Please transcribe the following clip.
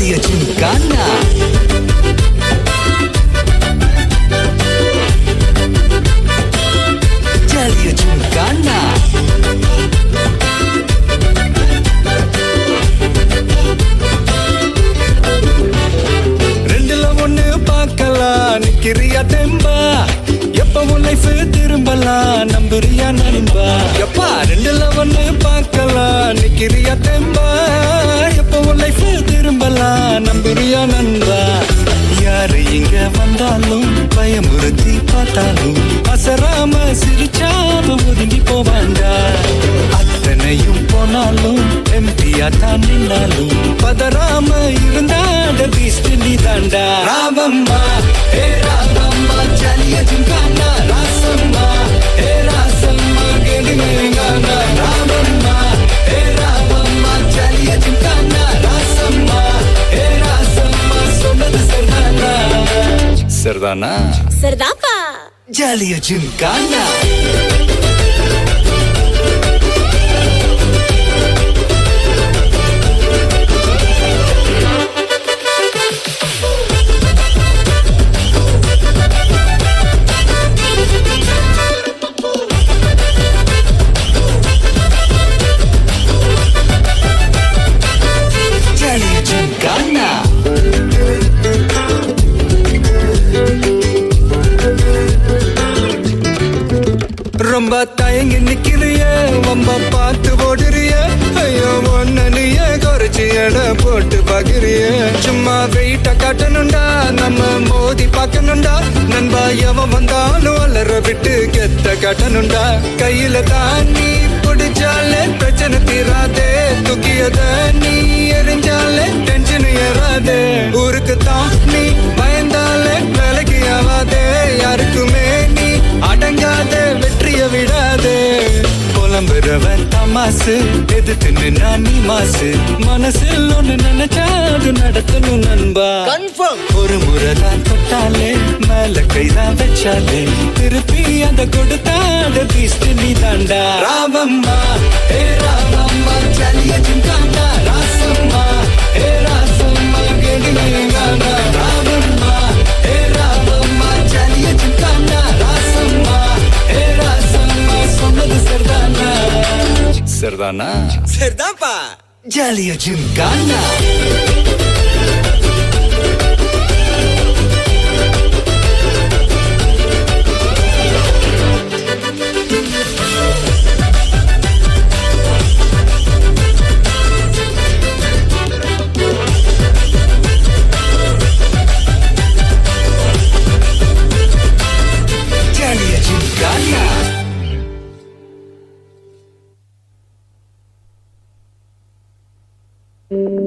ஜாலியா ஜிம்கானா ஜாலியா ஜிம்கானா ரெண்டுல ஒண்ணு பார்க்கலாம் நிக்கிறியா தெம்பா எப்பவும் லைஃப் திரும்பலாம் நம்புறியா நண்பா எப்பா ரெண்டுல ஒண்ணு பார்க்கலாம் நிக்கிறியா தெம்பா எப்பவும் லைஃப் திரும்பலாம் நம்புறியா நண்பா யாரு இங்க வந்தாலும் பயமுறுத்தி பார்த்தாலும் அசராம சிரிச்சாம ஒதுங்கி போவாண்டா அத்தனையும் போனாலும் எம்டியா தான் நின்னாலும் பதறாம இருந்தாட பீஸ்ட் நீ தாண்டா ராவம்மா ஏ ராவம்மா ஜாலியா ஜிம்கானா ராசம்மா ஏ ராசம்மா கேடுங்கா ராவம்மா ஏ ராவம்மா ஜாலியா ஜிம்கானா ராசம்மா ஏ ராசம்மா சொன்னது சரிதானா சரிதானா சரிதாப்பா ஜாலியா ஜிம்கானா ரொம்ப தயங்கி நிக்கிறிய ரொம்ப பார்த்து ஓடுறிய ஐயோ ஒன்னு நீயே குறைச்சி எடை போட்டு பாக்குறிய சும்மா வெயிட்ட காட்டணும்டா நம்ம மோதி பார்க்கணும்டா நண்பா எவன் வந்தாலும் வளர விட்டு கெத்த காட்டணும்டா கையில தான் நீ பிடிச்சாலே பிரச்சனை தீராதே தூக்கியத நீ எரிஞ்சாலே டென்ஷன் ஏறாதே ஊருக்கு தான் நீ பயந்தாலே வேலைக்கு ஆவாதே யாருக்குமே நீ அடங்காத வெற்றிய விடாதே புலம்புறவன் தமாசு எதிர்த்து நின்னா நீ மாசு மனசில் ஒண்ணு நினைச்சாது நடத்தணும் நண்பா கன்ஃபார்ம் ஒரு முறைதான் தொட்டாலே மேல கைதான் வச்சாலே திருப்பி அந்த கொடுத்தாட பீஸ்ட் நீ தாண்டா ராவம்மா ஏ ராவம்மா ஜாலியா ஜிம்கானா ராசம்மா ஏ ராசம்மா கேடுங்கா ராவம்மா ஏ ராவம்மா ஜாலியா ஜிம்கானா ராசம்மா ஏ ராசம்மா சொன்னது சரிதானா சரிதானா சரிதாப்பா ஜாலியா ஜிம்கானா ஜாலியா ஜிம்கானா Mm-hmm.